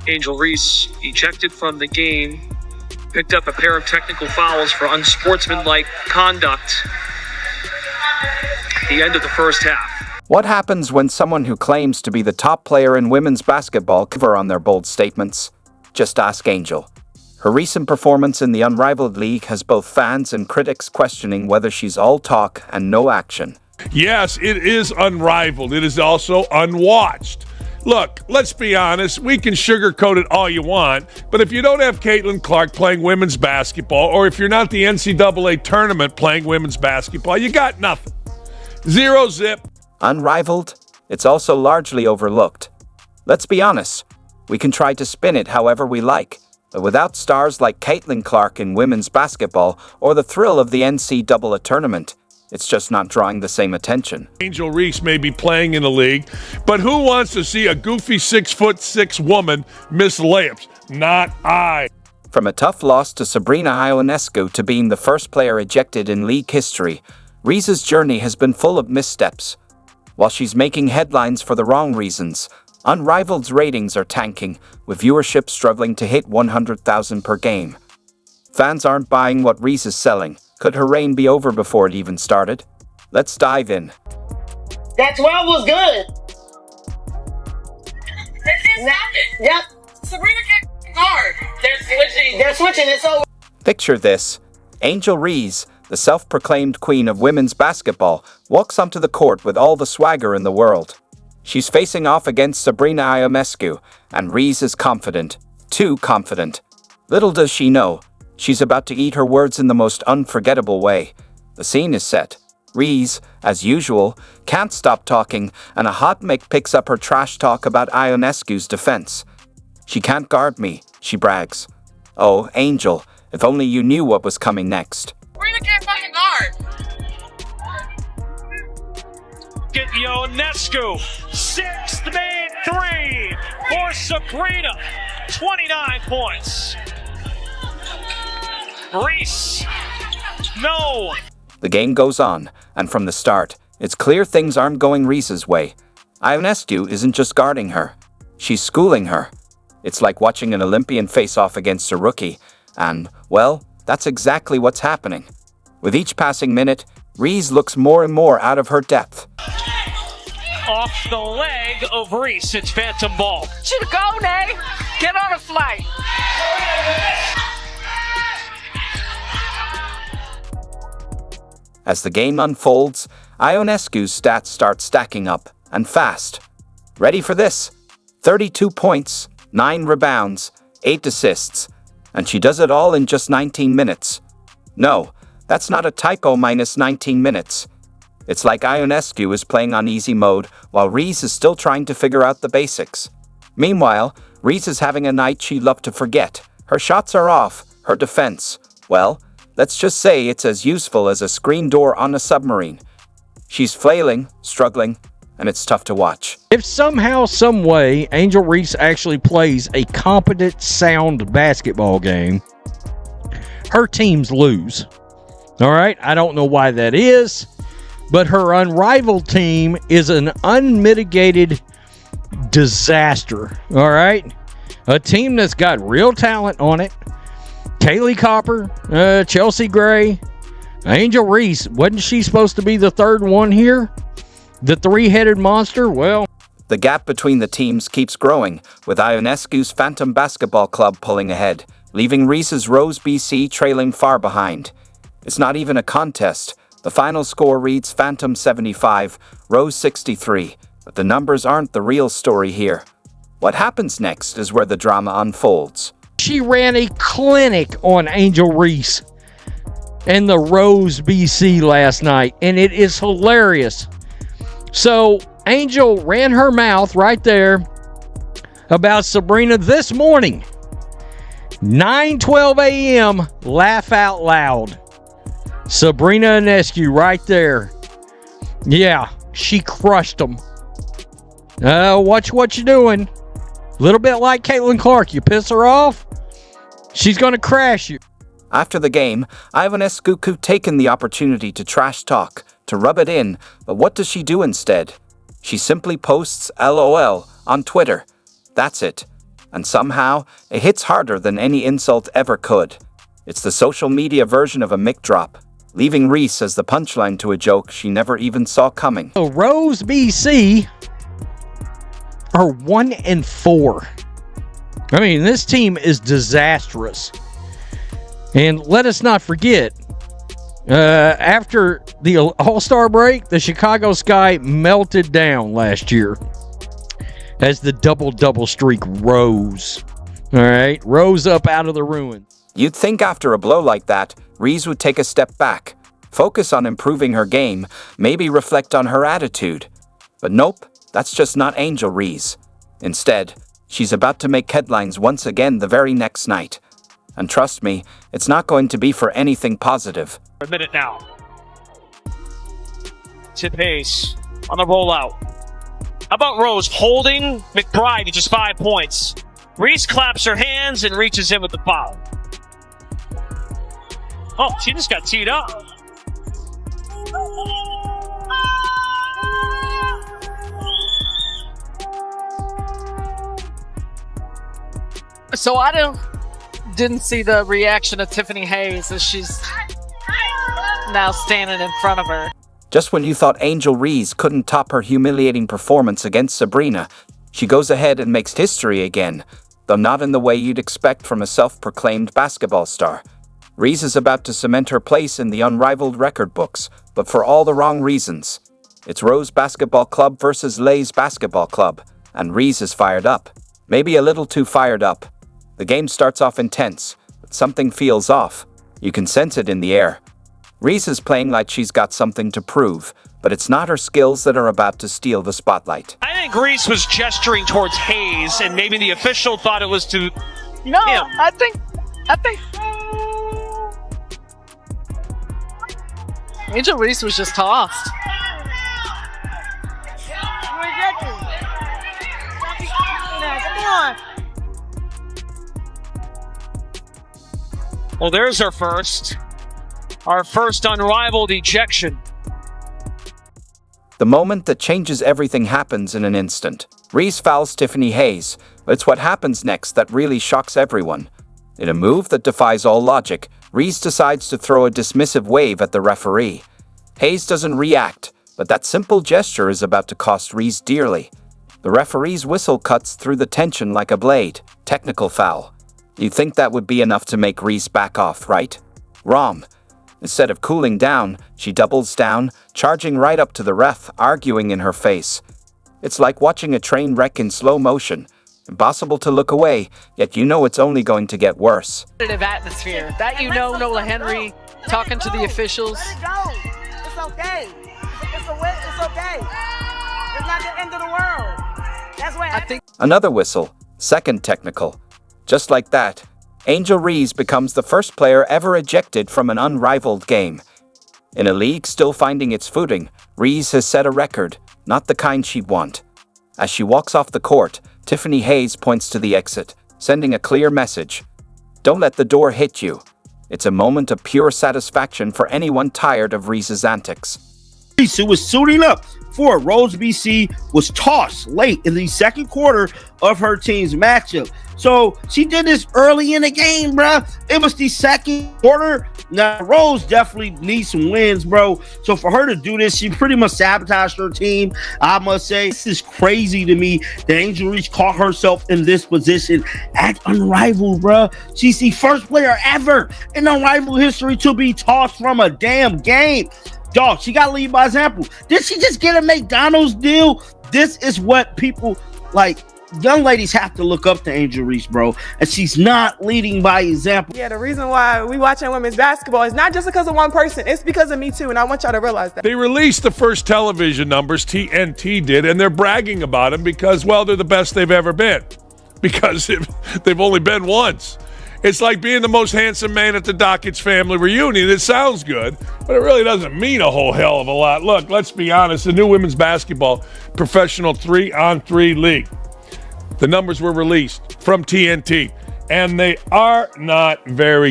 Angel Reese, ejected from the game, picked up a pair of technical fouls for unsportsmanlike conduct at the end of the first half. What happens when someone who claims to be the top player in women's basketball cover on their bold statements? Just ask Angel. Her recent performance in the Unrivaled League has both fans and critics questioning whether she's all talk and no action. Yes, it is unrivaled. It is also unwatched. Look, let's be honest. We can sugarcoat it all you want, but if you don't have Caitlin Clark playing women's basketball, or if you're not the NCAA tournament playing women's basketball, you got nothing. Zero zip. Unrivaled? It's also largely overlooked. Let's be honest. We can try to spin it however we like, but without stars like Caitlin Clark in women's basketball or the thrill of the NCAA tournament, it's just not drawing the same attention. Angel Reese may be playing in the league, but who wants to see a goofy 6'6" woman miss layups? Not I. From a tough loss to Sabrina Ionescu to being the first player ejected in league history, Reese's journey has been full of missteps. While she's making headlines for the wrong reasons, Unrivaled's ratings are tanking, with viewership struggling to hit 100,000 per game. Fans aren't buying what Reese is selling. Could her reign be over before it even started? Let's dive in. That 12 was good. Yep. Sabrina can't guard. They're switching. It's over. Picture this. Angel Reese, the self-proclaimed queen of women's basketball, walks onto the court with all the swagger in the world. She's facing off against Sabrina Ionescu, and Reese is confident. Too confident. Little does she know, she's about to eat her words in the most unforgettable way. The scene is set. Reese, as usual, can't stop talking, and a hot mic picks up her trash talk about Ionescu's defense. She can't guard me, she brags. Oh, Angel, if only you knew what was coming next. Sabrina can't fucking guard. Get Ionescu, sixth made three for Sabrina, 29 points. Reese, no. The game goes on, and from the start, it's clear things aren't going Reese's way. Ionescu isn't just guarding her, she's schooling her. It's like watching an Olympian face off against a rookie, and, well, that's exactly what's happening. With each passing minute, Reese looks more and more out of her depth. Off the leg of Reese, it's phantom ball. Should go, Nay. Get on a flight. As the game unfolds, Ionescu's stats start stacking up, and fast. Ready for this? 32 points, 9 rebounds, 8 assists, and she does it all in just 19 minutes. No, that's not a typo minus 19 minutes. It's like Ionescu is playing on easy mode while Reese is still trying to figure out the basics. Meanwhile, Reese is having a night she'd love to forget. Her shots are off, her defense, well, let's just say it's as useful as a screen door on a submarine. She's flailing, struggling, and it's tough to watch. If somehow, some way, Angel Reese actually plays a competent, sound basketball game, her teams lose. All right? I don't know why that is, but her Unrivaled team is an unmitigated disaster. All right? A team that's got real talent on it. Kaylee Copper, Chelsea Gray, Angel Reese. Wasn't she supposed to be the third one here? The three-headed monster? Well, the gap between the teams keeps growing, with Ionescu's Phantom Basketball Club pulling ahead, leaving Reese's Rose BC trailing far behind. It's not even a contest. The final score reads Phantom 75, Rose 63, but the numbers aren't the real story here. What happens next is where the drama unfolds. she ran a clinic on Angel Reese and the Rose BC last night, and it is hilarious. So Angel ran her mouth right there about Sabrina this morning. 9:12 a.m. Laugh out loud. Sabrina Ionescu right there. Yeah, she crushed them. Watch what you're doing. A little bit like Caitlin Clark. You piss her off, she's going to crash you. After the game, Ionescu could have taken the opportunity to trash talk, to rub it in, but what does she do instead? She simply posts LOL on Twitter. That's it. and somehow it hits harder than any insult ever could. It's the social media version of a mic drop, leaving Reese as the punchline to a joke she never even saw coming. So Rose BC are 1-4. I mean, this team is disastrous. And let us not forget, after the All-Star break, the Chicago Sky melted down last year as the double-double streak rose. All right, rose up out of the ruins. You'd think after a blow like that, Reese would take a step back, focus on improving her game, maybe reflect on her attitude. But nope, that's just not Angel Reese. Instead, she's about to make headlines once again the very next night. And trust me, it's not going to be for anything positive. A minute now. Tip Hayes on the rollout. How about Rose holding McBride to just 5 points? Reese claps her hands and reaches in with the foul. Oh, she just got teed up. So I didn't see the reaction of Tiffany Hayes as she's now standing in front of her. Just when you thought Angel Reese couldn't top her humiliating performance against Sabrina, she goes ahead and makes history again, though not in the way you'd expect from a self-proclaimed basketball star. Reese is about to cement her place in the Unrivaled record books, but for all the wrong reasons. It's Rose Basketball Club versus Lay's Basketball Club, and Reese is fired up. Maybe a little too fired up. The game starts off intense, but something feels off. You can sense it in the air. Reese is playing like she's got something to prove, but it's not her skills that are about to steal the spotlight. I think Reese was gesturing towards Hayes, and maybe the official thought it was to No, him. I think Angel Reese was just tossed. Well, there's our first unrivaled ejection. The moment that changes everything happens in an instant. Reese fouls Tiffany Hayes, but it's what happens next that really shocks everyone. In a move that defies all logic, Reese decides to throw a dismissive wave at the referee. Hayes doesn't react, but that simple gesture is about to cost Reese dearly. The referee's whistle cuts through the tension like a blade. Technical foul. You'd think that would be enough to make Reese back off, right? Wrong. Instead of cooling down, she doubles down, charging right up to the ref, arguing in her face. It's like watching a train wreck in slow motion. Impossible to look away, yet you know it's only going to get worse. Competitive atmosphere. That Nola Henry talking to the officials. Let it go. It's okay. It's okay. It's not the end of the world. That's what I think Another whistle, second technical. Just like that, Angel Reese becomes the first player ever ejected from an unrivaled game. In a league still finding its footing, Reese has set a record, not the kind she'd want. As she walks off the court, Tiffany Hayes points to the exit, sending a clear message. Don't let the door hit you. It's a moment of pure satisfaction for anyone tired of Reese's antics. Reese, who was suiting up for Rose BC, was tossed late in the second quarter of her team's matchup. So she did this early in the game, bruh. It was the second quarter. Now, Rose definitely needs some wins, bro. So for her to do this, she pretty much sabotaged her team. I must say, this is crazy to me that Angel Reese caught herself in this position at Unrivaled, bruh. She's the first player ever in Unrivaled history to be tossed from a damn game. Dog, she got to lead by example. Did she just get a McDonald's deal? This is what people like. Young ladies have to look up to Angel Reese, bro, and she's not leading by example. Yeah, the reason why we watching women's basketball is not just because of one person. It's because of me too, and I want y'all to realize that. They released the first television numbers, TNT did, and they're bragging about them because, well, they're the best they've ever been. Because they've only been once. It's like being the most handsome man at the Dockett's family reunion. It sounds good, but it really doesn't mean a whole hell of a lot. Look, let's be honest. The new women's basketball professional 3-on-3 league. The numbers were released from TNT, and they are not very good.